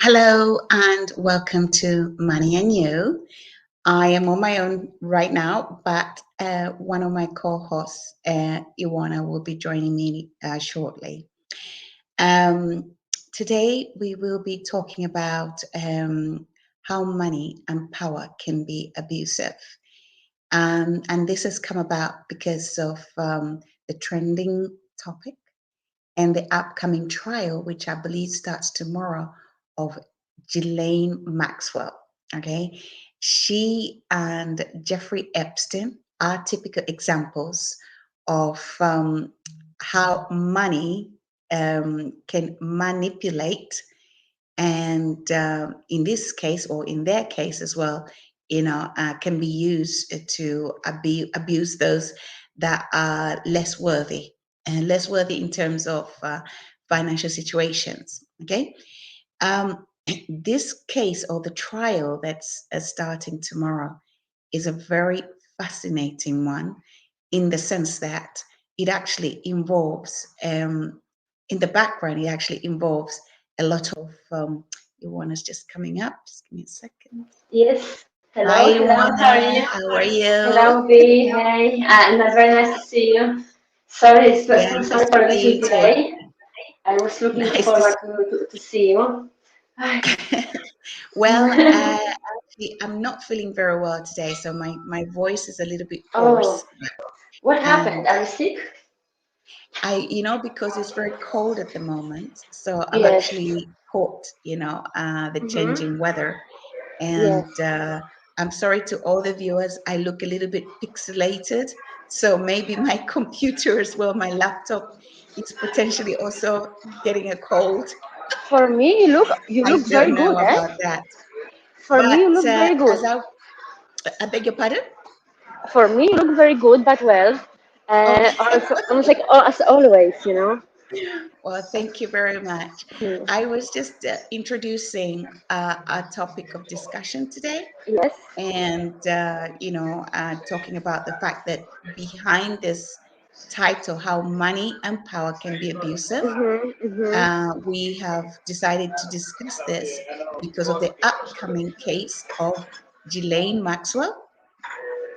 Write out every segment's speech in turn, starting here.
Hello and welcome to Money and You. I am on my own right now, but one of my co-hosts, Iwana, will be joining me shortly. Um, Today, we will be talking about how money and power can be abusive. And this has come about because of the trending topic and the upcoming trial, which I believe starts tomorrow, of Ghislaine Maxwell. Okay. She and Jeffrey Epstein are typical examples of how money can manipulate, and in this case, or in their case as well, can be used to abuse those that are less worthy, and less worthy in terms of financial situations. Okay. um, this case, or the trial that's starting tomorrow, is a very fascinating one, in the sense that it actually involves, in the background, it actually involves a lot of, Ioana's just coming up. Just give me a second. Yes. Hello, Hi, hello. How are Ioana. you? How are you? Hello, B. Hey, and very nice to see you. Yeah, Sorry nice to for a see little you too. delay. I was looking Nice to forward see to see you. Well, actually, I'm not feeling very well today, so my voice is a little bit Oh, hoarse. what happened? And Are you sick? because it's very cold at the moment, so I've Yes. actually caught, the Mm-hmm. changing weather. Yes. And I'm sorry to all the viewers, I look a little bit pixelated. So maybe my computer as well, my laptop, is potentially also getting a cold. For me, you I look very don't know good, eh? about that. For me, you But look very good. as I beg your pardon? For me, you look very good, but well. Okay. Also, almost like as always, you know. Well, thank you very much. Hmm. I was just introducing a topic of discussion today, Yes. and talking about the fact that behind this title, how money and power can be abusive, Mm-hmm. Mm-hmm. we have decided to discuss this because of the upcoming case of Ghislaine Maxwell,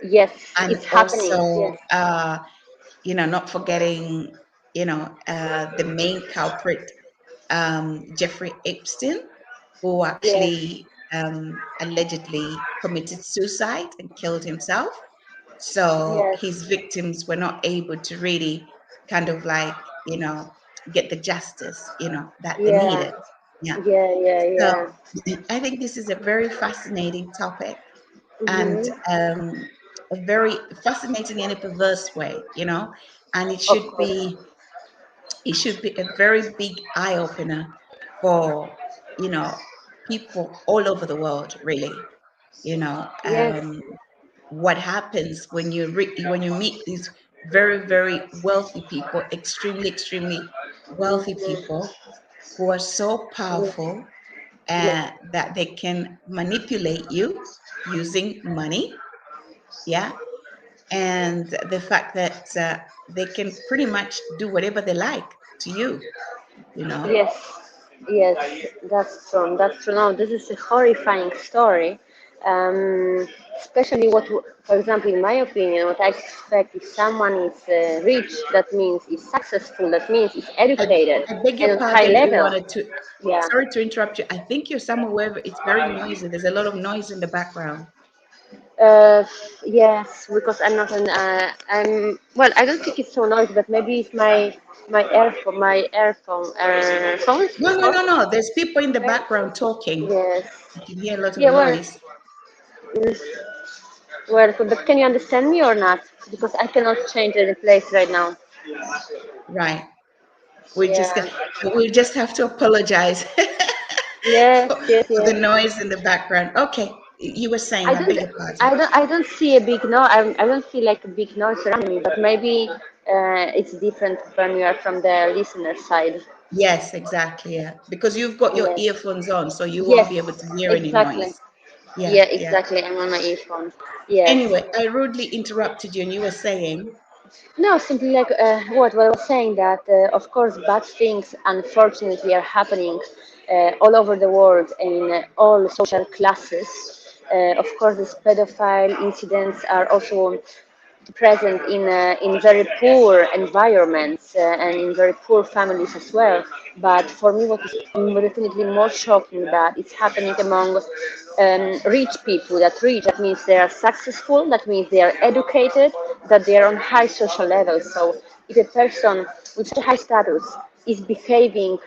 Yes, and it's happening. Yes. also not forgetting the main culprit, Jeffrey Epstein, who Yes. actually allegedly committed suicide and killed himself. So Yes. his victims were not able to really kind of like, get the justice, that they Yeah. needed. Yeah. Yeah. Yeah. So Yeah. I think this is a very fascinating topic, and Mm-hmm. a very fascinating in a perverse way, and Of course. it should be a very big eye opener for people all over the world, really. you know Yes. um, what happens when when you meet these very, very wealthy people, extremely wealthy Mm-hmm. people, who are so Yes. powerful, Yes. that they can manipulate you using money. Yeah. And the fact that they can pretty much do whatever they like to you you know Yes. Yes. That's true. That's true. No, this is a horrifying story. Especially for example, in my opinion, what I expect, if someone is rich, that means is successful, that means is I, educated I beg and your on high pardon, level. Iwana, to Yeah. sorry to interrupt you. I think you're somewhere where it's very noisy. There's a lot of noise in the background. Uh, yes, because I'm not an. I'm well. I don't think it's so noisy, but maybe it's my phones. No, no, no, no. There's people in the Okay. background talking. Yes. I can hear a lot of Yeah. Well. noise. mm, Well. But can you understand me or not? Because I cannot change any place right now. Right. We just Yeah. got, we just have to apologize Yes. for, Yes. for the Yes. noise in the background. Okay. You were I saying, I don't. beg your pardon. I don't see a big no. I don't feel like a big noise around me. But maybe it's different when you are from the listener side. Yes, exactly. Yeah. Because you've got your Yes. earphones on, so you won't Yes, be able to hear any exactly. noise. Yeah, Yeah, yeah. exactly. I'm on my earphones. Yes. Anyway, I rudely interrupted you, and you were saying. No, simply like what I was saying that of course bad things unfortunately are happening all over the world in all social classes. Of course, these pedophile incidents are also present in very poor environments and in very poor families as well. But for me, what is definitely more shocking that it's happening among rich people. That rich, that means they are successful. That means they are educated. That they are on high social levels. So if a person with such a high status is behaving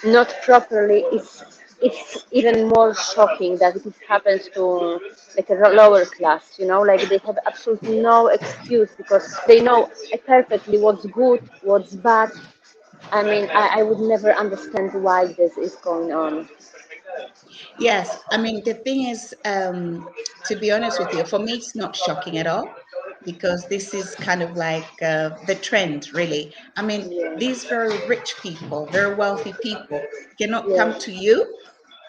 not properly, it's even more shocking that it happens to like a lower class. Like they have absolutely no excuse because they know perfectly what's good, what's bad. I mean, I would never understand why this is going on. Yes, I mean, the thing is, to be honest with you, for me, it's not shocking at all because this is kind of like the trend, really. I mean, Yeah, these very rich people, very wealthy people cannot yeah, come to you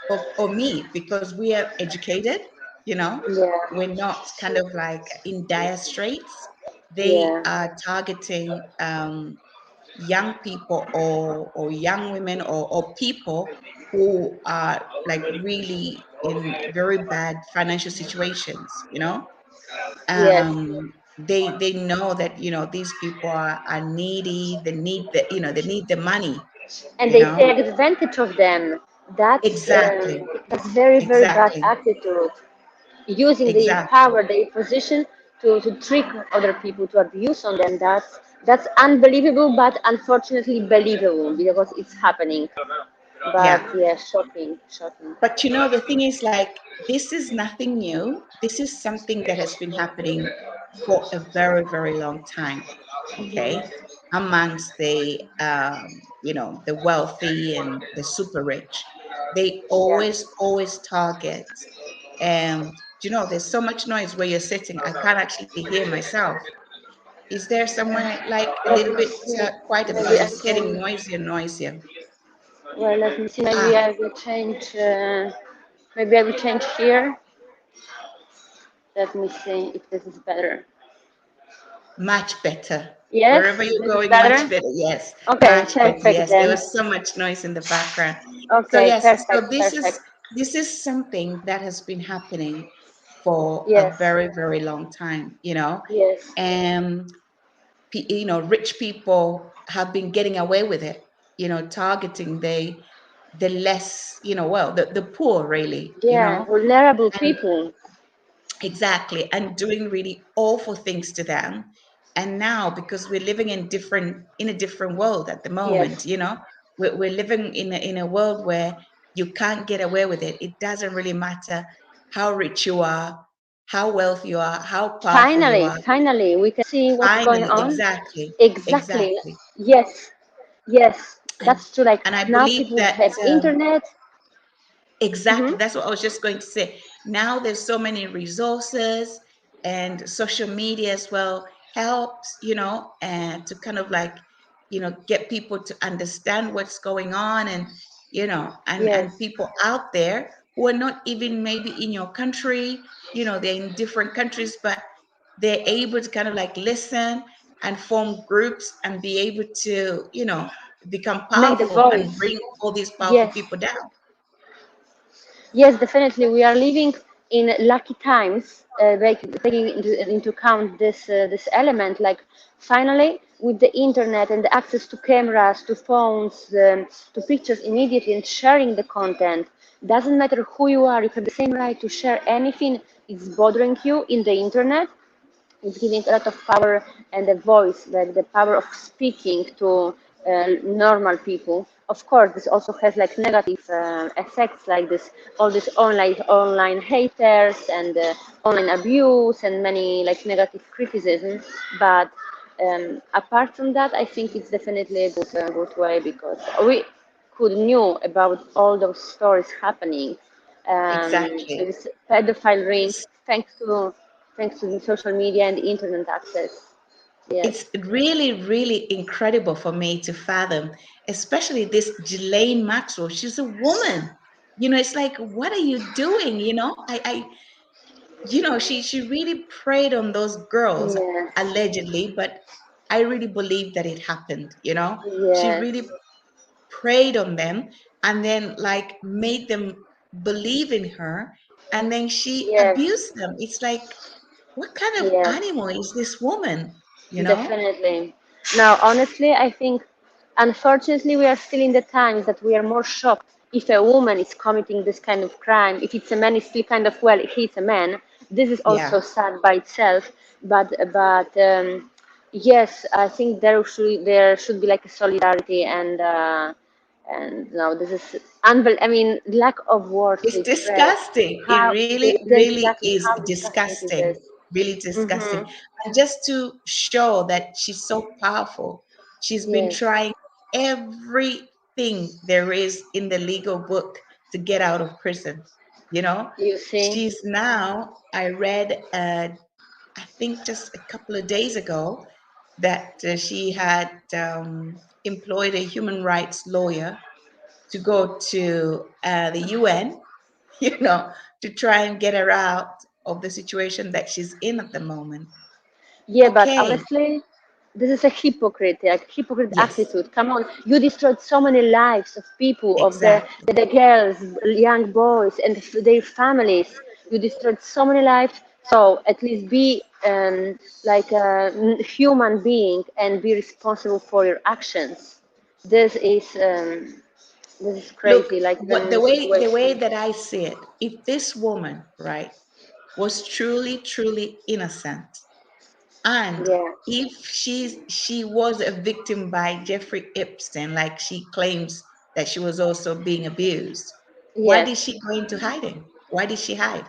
or me because we are educated, you know, yeah, we're not kind of like in dire straits. They yeah, are targeting young people or young women or people who are like really in very bad financial situations, you know. yes. They know that, you know, these people are needy, they need the, you know, they need the money, And you they know. take advantage of them. Exactly, That's very, very bad exactly, attitude. Using the exactly. power, the position to trick other people, to abuse on them. That's unbelievable, but unfortunately believable because it's happening. But Yeah. yeah, shocking, shocking. But you know, the thing is, like, this is nothing new. This is something that has been happening for a very, very long time. Okay, amongst the you know, the wealthy and the super rich, they Yeah. always target. You know, there's so much noise where you're sitting. I can't actually hear myself. Is there somewhere like a Let little me bit see. quieter because Maybe I it's getting can. noisier and noisier? Well, let me see. Maybe Ah, I will change. Maybe I will change here. Let me see if this is better. much better. Yes, Wherever you're this is going, much better. better. Yes, Okay, much better. perfect Yes, there then. was so much noise in the background. So Okay, yes, so perfect, perfect. this is something that has been happening for a Yes, very, very long time, you know. yes, And you know, rich people have been getting away with it, you know, targeting the less, you know, well, the poor really, you yeah, know. vulnerable And people. exactly, and doing really awful things to them. And now, because we're living in a different world at the moment, Yes, you know, we're living in a world where you can't get away with it. It doesn't really matter how rich you are, how wealthy you are, how powerful you finally, are. finally, we can see what's going Finally, on. exactly, Exactly. exactly. Yes, yes, And that's true. Like and I now, believe people that have internet. exactly. Hmm. That's what I was just going to say. Now there's so many resources and social media as well helps, you know, and to kind of like, you know, get people to understand what's going on and, you know, and Yes, people out there who are not even maybe in your country, you know, they're in different countries, but they're able to kind of like listen and form groups and be able to, you know, become make the powerful and voice. bring all these powerful Yes, people down. yes, definitely. We are living in lucky times, taking into account this element. Like finally, with the internet and the access to cameras, to phones, to pictures immediately, and sharing the content, doesn't matter who you are. You have the same right to share anything is bothering you in the internet. It's giving a lot of power and a voice, like the power of speaking to normal people. Of course, this also has like negative effects, like this, all this online haters and online abuse and many like negative criticism. But apart from that, I think it's definitely a good way because we could knew about all those stories happening. Exactly. This pedophile ring, It's thanks to the social media and the internet access. Yes. it's really, really incredible for me to fathom, especially this Ghislaine Maxwell. She's a woman. You know, it's like, what are you doing? You know, you know, she really preyed on those girls Yes. allegedly, but I really believe that it happened, you know. She Yes, really preyed on them and then like made them believe in her, and then she yes, abused them. It's like, what kind of yes. animal is this woman, you know? Definitely. Now, honestly, I think unfortunately we are still in the times that we are more shocked if a woman is committing this kind of crime. If it's a man, it's still kind of, well, he's a man. This is Yeah. also sad by itself. But yes, I think there should be like a solidarity and no, this is I mean, lack of words to It's express disgusting. It how really, really exactly is how disgusting it disgusting. is. Really disgusting. Mm-hmm. And just to show that she's so powerful, she's been Yes. trying everything there is in the legal book to get out of prison. You know, You see? she's now, I read, I think just a couple of days ago, that she had employed a human rights lawyer to go to the UN, you know, to try and get her out of the situation that she's in at the moment. Yeah, but Okay, honestly, this is a hypocrite, like hypocrite yes, attitude. Come on, you destroyed so many lives of people, of exactly. the girls, young boys, and their families. You destroyed so many lives. So at least be like a human being and be responsible for your actions. This is um, this is Look, crazy. Like even what in this the way situation. that I see it, if this woman, right, was truly, truly innocent, and Yeah. if she was a victim by Jeffrey Epstein, like she claims that she was also being abused, why did Yes. she go into hiding? Why did she hide?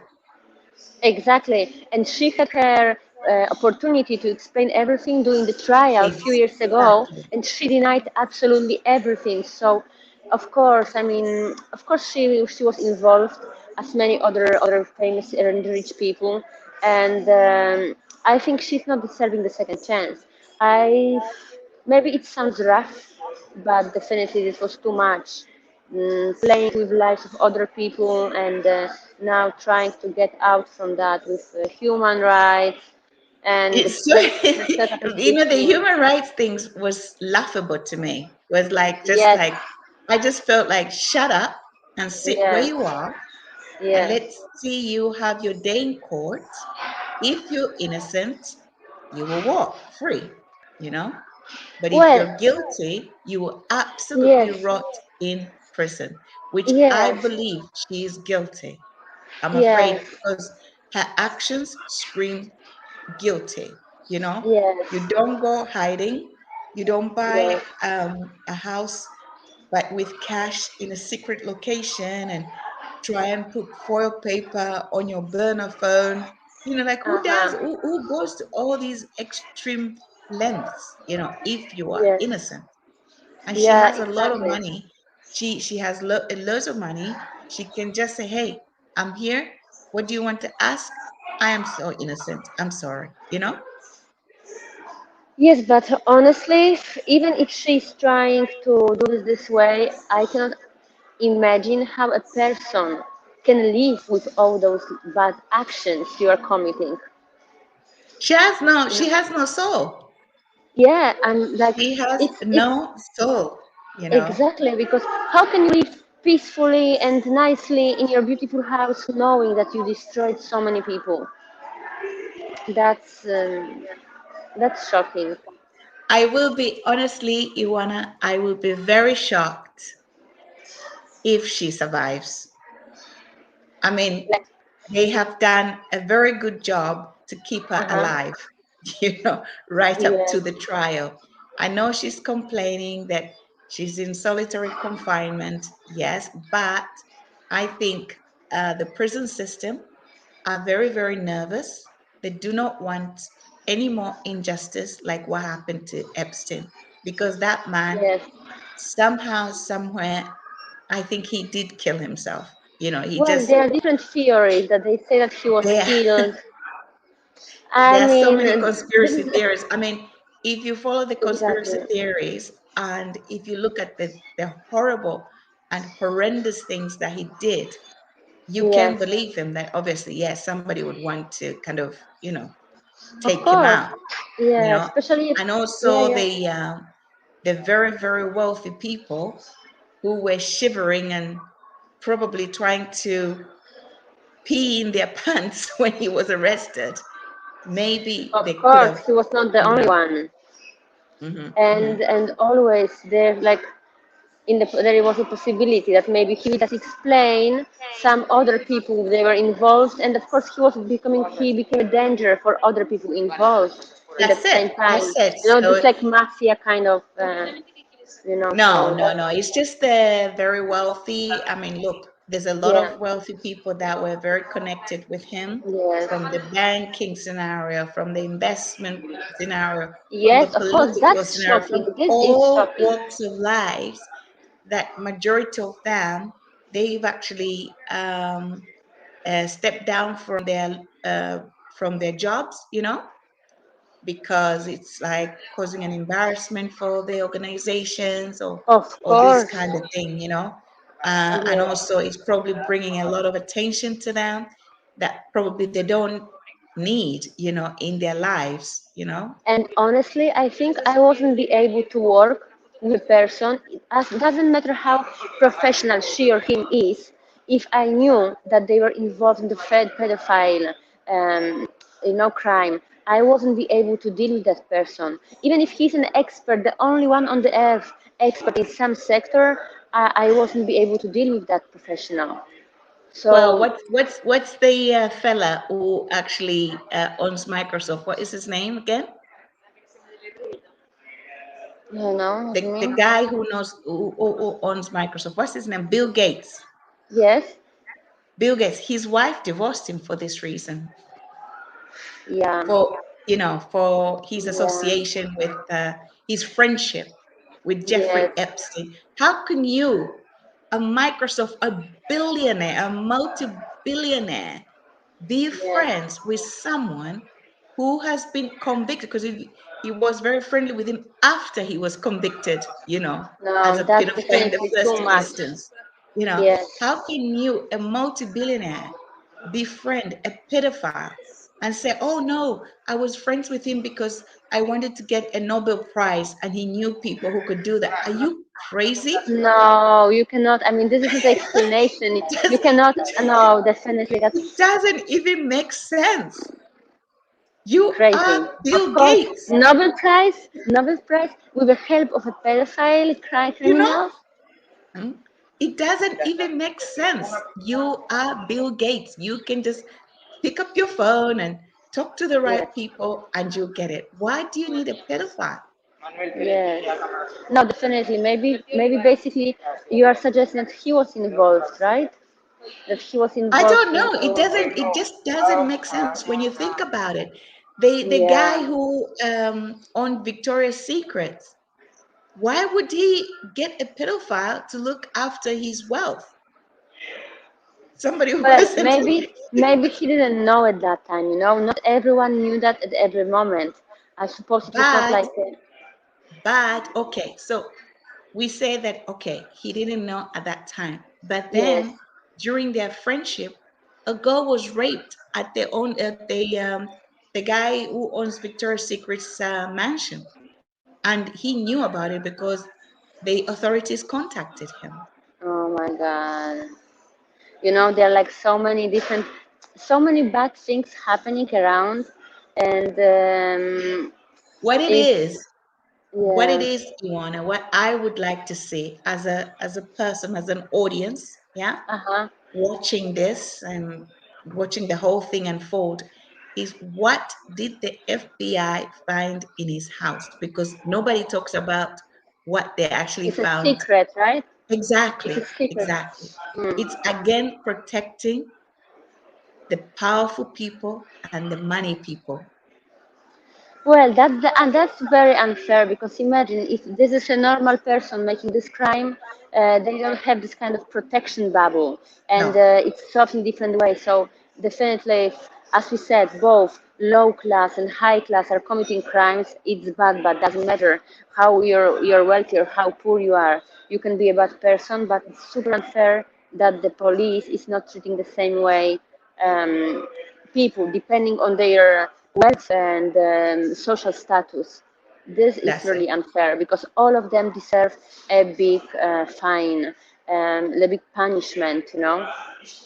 Exactly. And she had her opportunity to explain everything during the trial a few years ago, Exactly. and she denied absolutely everything. So, of course, I mean, of course, she was involved, as many other famous and rich people, and I think she's not deserving the second chance. I maybe it sounds rough, but definitely this was too much. Playing with lives of other people and now trying to get out from that with human rights and It's so, herself as a you know, the victim. human rights things was laughable to me. Was like just Yes, like I just felt like shut up and sit where yes, you are and yes. let's see you have your day in court. If you're innocent, you will walk free, you know? But if Well, you're guilty, you will absolutely yes, rot in prison, which I yes, believe she is guilty. I'm yes, afraid because her actions scream guilty. You know, yes, you don't go hiding, you don't buy yes. a house but with cash in a secret location and try and put foil paper on your burner phone. You know, like who does, Uh-huh. who goes to all these extreme lengths, you know, if you are Yes. innocent? And she Yeah, has a lot of exactly. money. She has loads of money. She can just say, "Hey, I'm here. What do you want to ask? I am so innocent. I'm sorry." You know? Yes, but honestly, even if she's trying to do this way, I cannot imagine how a person can live with all those bad actions you are committing. She has no soul. Yeah, and like She has it's no soul, you know. exactly because how can you live peacefully and nicely in your beautiful house knowing that you destroyed so many people? That's um, that's shocking. I will be honestly, Iwana, I will be very shocked if she survives. I mean, Like, they have done a very good job to keep her uh-huh. alive, you know, right up to Yes, the trial. I know she's complaining that she's in solitary confinement, yes, but I think the prison system are very, very nervous. They do not want any more injustice like what happened to Epstein, because that man yes. somehow, somewhere, I think he did kill himself. You know, he Well, just, there are different theories that they say that he was there, killed. I there are so mean, many this conspiracy is theories. I mean, if you follow the conspiracy exactly. theories and if you look at the horrible and horrendous things that he did, you can Yes, believe him that obviously, yes, somebody would want to kind of, you know, Of take him course. out, you Yeah, know. especially if, And yeah, also yeah. the very, very wealthy people who were shivering and probably trying to pee in their pants when he was arrested. Maybe Of they could course, have, he was not the you only know. one. Hmm. And always there, like, there was a possibility that maybe he would just explain some other people they were involved, and of course he became a danger for other people involved in that That's it. same time. That's it. Just So like mafia kind of, no, so no, that, no. It's just the very wealthy. I mean, look, there's a lot yeah, of wealthy people that were very connected with him yes, from the banking scenario, from the investment scenario, from the yes, of course, political that's scenario, shocking. from This is all shocking. walks of lives, that majority of them, they've actually stepped down from their jobs, because it's like causing an embarrassment for the organizations, Of or this course, kind of thing. And yes. also it's probably bringing a lot of attention to them that probably they don't need, in their lives. And honestly, I think I wasn't be able to work with a person. It doesn't matter how professional she or him is. If I knew that they were involved in the pedophile, um, crime, I wasn't be able to deal with that person. Even if he's an expert, the only one on the earth expert in some sector, I wasn't be able to deal with that professional. Well, So, what's the fella who actually owns Microsoft? What is his name again? what The do you the mean? guy who owns Microsoft. What's his name? Bill Gates. Yes, Bill Gates. His wife divorced him for this reason. yeah, For his yeah, association with his friendship with Jeffrey yes. Epstein. How can you, a Microsoft, a billionaire, a multi-billionaire, be Yes. friends with someone who has been convicted? Because he was very friendly with him after he was convicted, as No, a that's pedophile in the definitely first too much. instance. Yes. How can you, a multi-billionaire, befriend a pedophile and say, oh no, I was friends with him because I wanted to get a Nobel Prize and he knew people who could do that? Are you crazy? No, you cannot. I mean, this isn't the explanation. You Just, cannot. No, definitely, it that's doesn't even make sense. You crazy. are Of Bill course, Gates, Nobel Prize with the help of a pedophile you know? criminal. Hmm? It doesn't even make sense. You are Bill Gates. You can just pick up your phone and talk to the Yes, right people and you'll get it. Why do you need a pedophile? yes. No, definitely. Maybe basically you are suggesting that he was involved, right? That he was I involved don't know. It into. doesn't. It just doesn't make sense when you think about it. The guy Yeah. who owned Victoria's Secrets, why would he get a pedophile to look after his wealth? Somebody who Well, wasn't. maybe he didn't know at that time. Not everyone knew that at every moment. I suppose it was not But like okay. So we say that okay, he didn't know at that time. But yes. then during their friendship, a girl was raped at the guy who owns Victoria's Secret's mansion, and he knew about it because the authorities contacted him. Oh my God. There are like so many bad things happening around, and What it it's is, what it yeah. is, Ioana, what I would like to see as a person, as an audience, yeah, Uh huh. watching this and watching the whole thing unfold, is what did the FBI find in his house? Because nobody talks about what they actually It's a found. secret, right? It's a Exactly, secret. exactly. Hmm. It's again protecting the powerful people and the money people. Well, and that's very unfair because imagine if this is a normal person making this crime, they don't have this kind of protection bubble, and No. it's solved in different ways. So definitely, as we said, both low class and high class are committing crimes. It's bad, but doesn't matter how you're wealthy or how poor you are. You can be a bad person, but it's super unfair that the police is not treating the same way um, people depending on their wealth and social status. This is That's it. really unfair because all of them deserve a big fine, a big punishment, you know,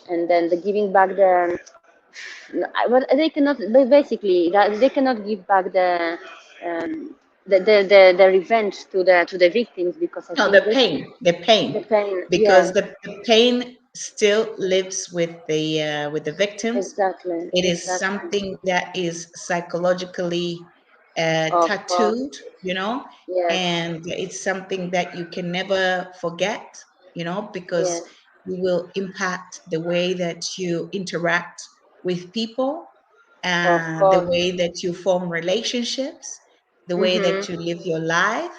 and then the giving back well, they cannot. Basically, they cannot give back um, the revenge to the victims because I No, think this the the pain, pain. because Yeah, the pain still lives with the victims. exactly, It is exactly. something that is psychologically Of course, tattooed, yes, and it's something that you can never forget, because yes, it will impact the way that you interact with people, of the course. way that you form relationships, the way that Mhm. you live your life.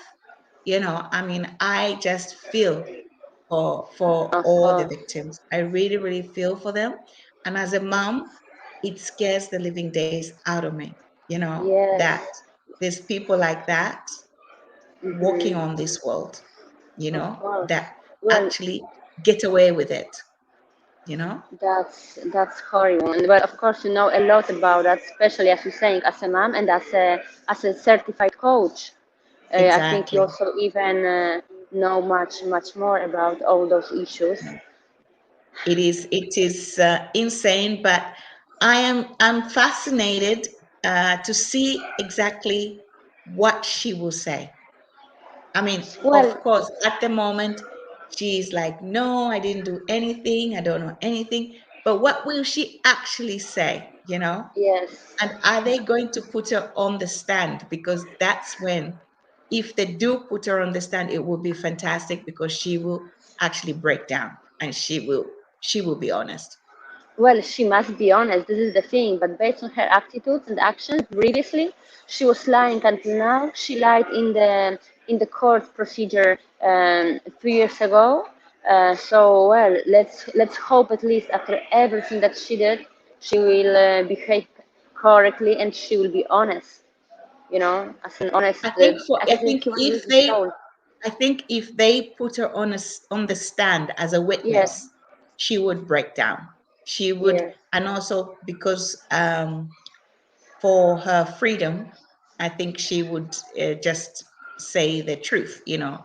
I mean, I just feel for Of all the course. victims. I really, really feel for them. And as a mom, it scares the living days out of me, that Yes. there's people like that walking Mhm. on this world, Of course. that Well, actually get away with it, you know? that's horrible. And well, of course, you know a lot about that, especially as you're saying, as a mom and as a certified coach. I think you Exactly. also even know much more about all those issues. It is insane, but I'm fascinated to see exactly what she will say. I mean, Well, of course, at the moment, she's like, no, I didn't do anything. I don't know anything. But what will she actually say, yes. And are they going to put her on the stand? Because that's when, if they do put her on the stand, it will be fantastic because she will actually break down and she will be honest. Well, she must be honest. This is the thing. But based on her attitudes and actions previously, she was lying until now. She lied in the court procedure 3 years ago. So well, let's hope at least after everything that she did, she will behave correctly and she will be honest. You know, as an honest, I as a think human if being with they soul. I think if they put her on the stand as a Yes, witness, she would break down. She would, yes, and also because for her freedom, I think she would just say the truth,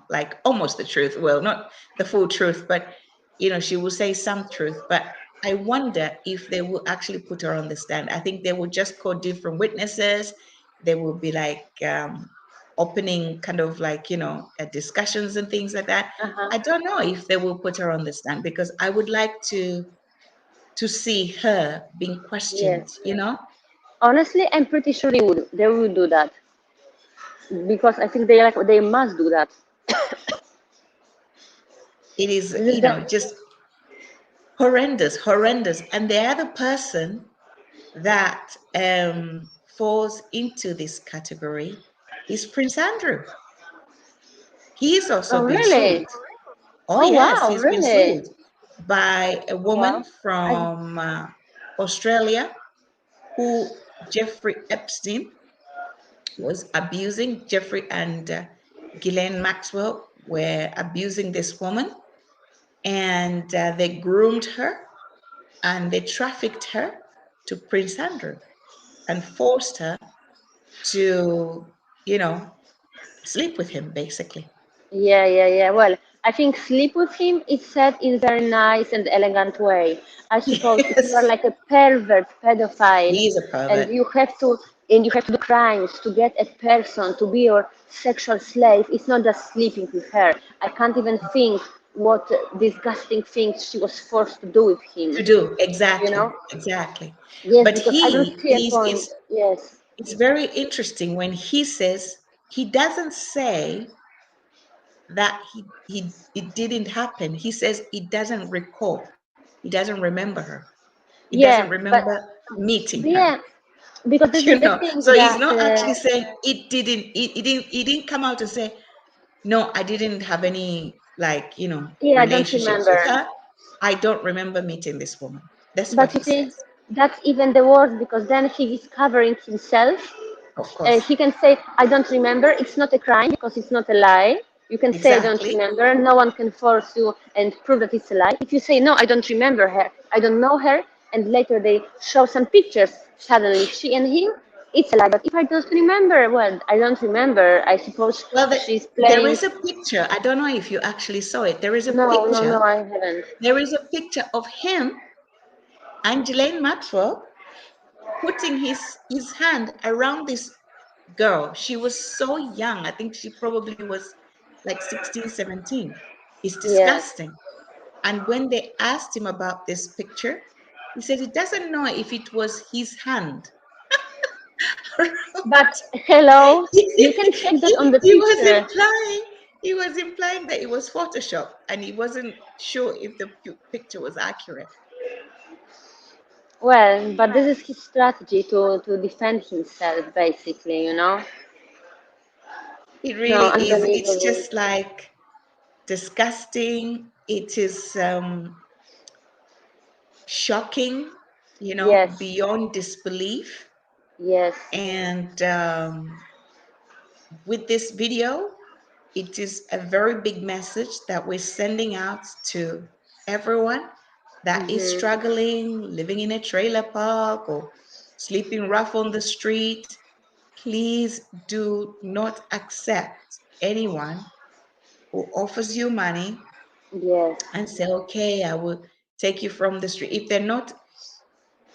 like almost the truth. Well, not the full truth, but she will say some truth. But I wonder if they will actually put her on the stand. I think they will just call different witnesses. They will be like opening kind of like discussions and things like that. uh-huh, I don't know if they will put her on the stand because I would like to see her being questioned. yes. Honestly, I'm pretty sure they would do that because I think they must do that. It is, This is the just horrendous, horrendous. And the other person that falls into this category is Prince Andrew. He's oh also been really? sued. Oh, Oh yes, wow, he's been really? sued by a woman Wow. I from Australia who Jeffrey Epstein was abusing. Jeffrey and Ghislaine Maxwell were abusing this woman, and they groomed her and they trafficked her to Prince Andrew and forced her to, you know, sleep with him, basically. Yeah, yeah, yeah. Well, I think sleep with him is said in very nice and elegant way. I suppose if you are Yes, like a pervert pedophile he is a and pervert. you have to do crimes to get a person to be your sexual slave, it's not just sleeping with her. I can't even think what disgusting things she was forced to do with him, To do you know? exactly, exactly. Yes, But because I don't see a point. Yes. it's very interesting when he says he doesn't say that it didn't happen. He says he doesn't recall. He doesn't remember her. He doesn't Yeah, remember meeting her. yeah, because this is the thing So he's that not actually saying it didn't come out to say, no, I didn't have any like, yeah, I don't relationships with remember. her. I don't remember meeting this woman. That's what But you he see, says. that's even the worst because then he is covering himself. Of course. He can say, I don't remember. It's not a crime because it's not a lie. You can say, I don't Exactly. remember. No one can force you and prove that it's a lie. If you say, no, I don't remember her, I don't know her, and later they show some pictures, suddenly she and him, it's a lie. But if I don't remember, well, I don't remember. I suppose Well, she's there playing. is a picture. I don't know if you actually saw it. There is a No, no, picture. no, I haven't. There is a picture of him and Ghislaine Maxwell putting his hand around this girl. She was so young. I think she probably was like 16, 17. It's Yes, disgusting. And when they asked him about this picture, he said he doesn't know if it was his hand. but hello, you can check that on the He was picture. implying that it was Photoshop, and he wasn't sure if the picture was accurate. Well, but this is his strategy to defend himself, basically, you know? It No, really is. It's unbelievable. just like disgusting. It is shocking, Yes, beyond disbelief. yes, And with this video, it is a very big message that we're sending out to everyone that is hmm, struggling, living in a trailer park or sleeping rough on the street. Please do not accept anyone who offers you money yes. and say, okay, I will take you from the street. If they're not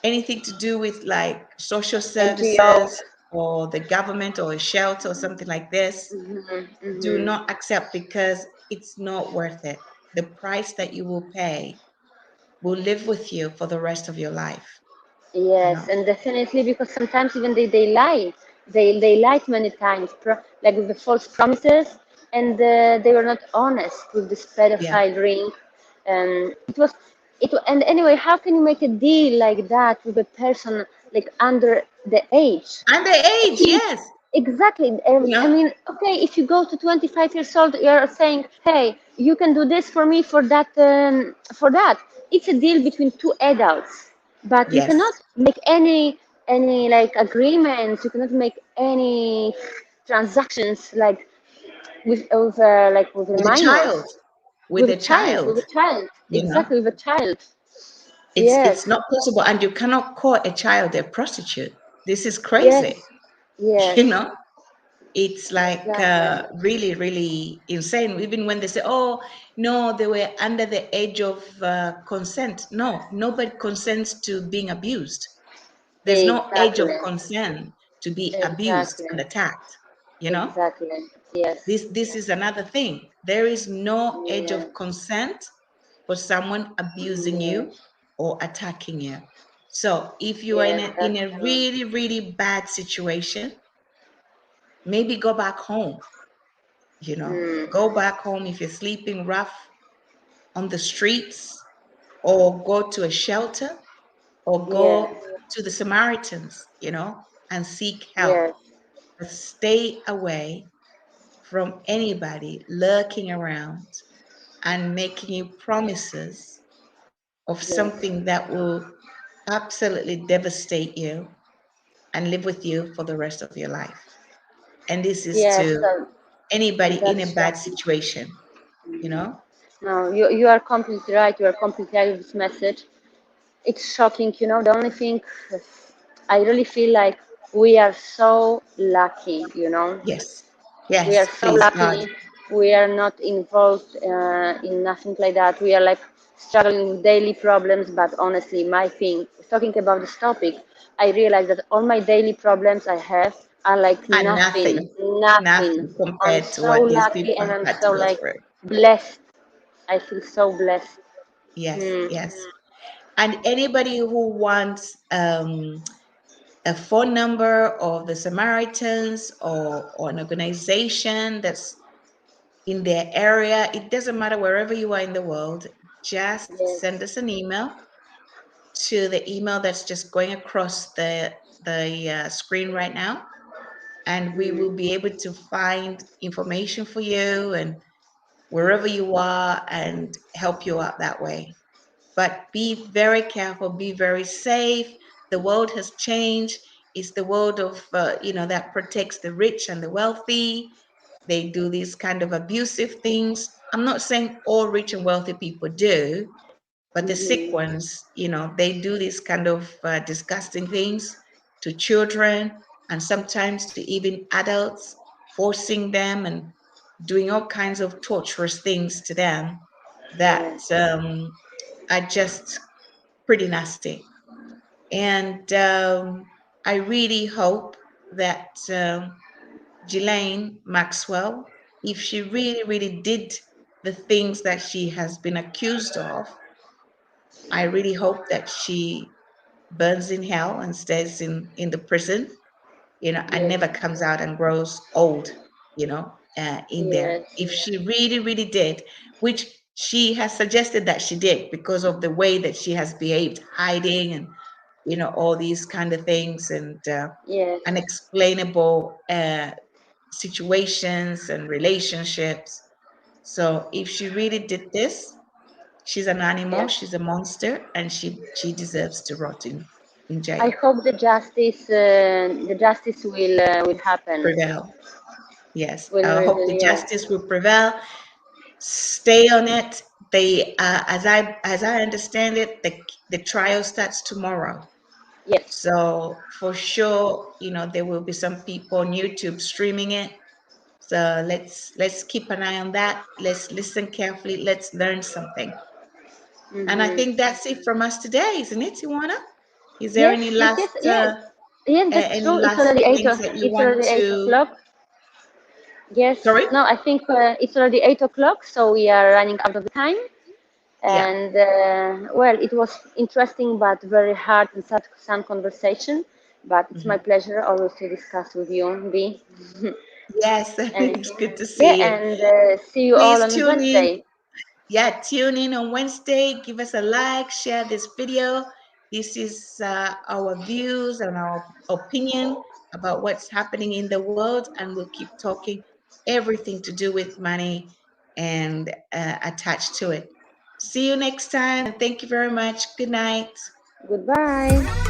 anything to do with like social NGO. services or the government or a shelter or something like this, Hmm, do hmm. not accept, because it's not worth it. The price that you will pay will live with you for the rest of your life, you Yes, know? and definitely because sometimes even they lie. They lied many times, like with the false promises, and they were not honest with this Yeah. pedophile ring. It was and anyway, how can you make a deal like that with a person like under the age? And the I age, think yes. exactly. You I know? mean, okay, if you go to 25 years old, you're saying, "Hey, you can do this for me for that." For that, it's a deal between two adults, but you Yes. cannot make any like agreements. You cannot make any transactions like with With a child. minors, With a with child, a child, you know? exactly with a child. It's Yes, not possible. And you cannot call a child a prostitute. This is yes, crazy, yes, you know? It's like exactly, really, really insane. Even when they say, oh, no, they were under the age of consent. No, nobody consents to being abused. There's no age of exactly. consent to be abused Exactly. and attacked. You know, Exactly. Yes. this is another thing. There is no age Yeah. of consent for someone abusing Yes. you or attacking you. So if you are in Yes. in That's a true. really, really bad situation, maybe go back home. Mm. Go back home if you're sleeping rough on the streets, or go to a shelter, or Yes. go to the Samaritans, and seek help. Yes. But stay away from anybody lurking around and making you promises of Yes. something that will absolutely devastate you and live with you for the rest of your life. And this is Yes. to anybody in a That's bad shocking. situation, you know? No, you are completely right. You are completely right with this message. It's shocking. The only thing I really feel like we are so lucky. Yes. We are Yes, so please, God. lucky. We are not involved in nothing like that. We are like struggling with daily problems. But honestly, my thing, talking about this topic, I realize that all my daily problems I have are like And nothing, nothing, nothing. nothing I'm compared to so what these lucky people and have I'm had to so go like through. blessed. I feel so blessed. Yes, Hmm. yes. And anybody who wants a phone number of the Samaritans, or an organization that's in their area, it doesn't matter wherever you are in the world, just send Yes. us an email to the email that's just going across the screen right now, and we will Hmm. be able to find information for you and wherever you are and help you out that way. But be very careful, be very safe. The world has changed. It's the world of, that protects the rich and the wealthy. They do these kind of abusive things. I'm not saying all rich and wealthy people do, but the sick Hmm. ones, they do these kind of disgusting things to children. and sometimes to even adults, forcing them and doing all kinds of torturous things to them that Yes. are just pretty nasty. And I really hope that Ghislaine Maxwell, if she really, really did the things that she has been accused of, I really hope that she burns in hell and stays in the prison, and Yes. never comes out and grows old, in there. Yes. If she really, really did, which she has suggested that she did because of the way that she has behaved, hiding and, all these kind of things, and Yes. unexplainable situations and relationships. So if she really did this, she's an animal, Yes. she's a monster, and she deserves to rot in I jail. hope the justice will happen. Prevail. Yes, Will I hope the yes. justice will prevail. Stay on it. As I understand it, the trial starts tomorrow. Yes. So for sure, there will be some people on YouTube streaming it. So let's keep an eye on that. Let's listen carefully. Let's learn something. And I Hmm. think that's it from us today, isn't it, Iwana? Is there Yes. Yes. Yes. Yes. Yes. That's any true. It's last already things that you it's want already eight to? o'clock. Yes. Sorry? No, I think it's already 8 o'clock, so we are running out of the time. Yeah. And well, it was interesting but very hard and sad, sad conversation. But it's my Mhm. pleasure always to discuss with you, B. Yes, And it's good to yeah, see you. and see you all Please on tune in. Wednesday. Yeah, tune in on Wednesday. Give us a like, share this video. This is our views and our opinion about what's happening in the world, and we'll keep talking everything to do with money and attached to it. See you next time, and thank you very much. Good night. Goodbye.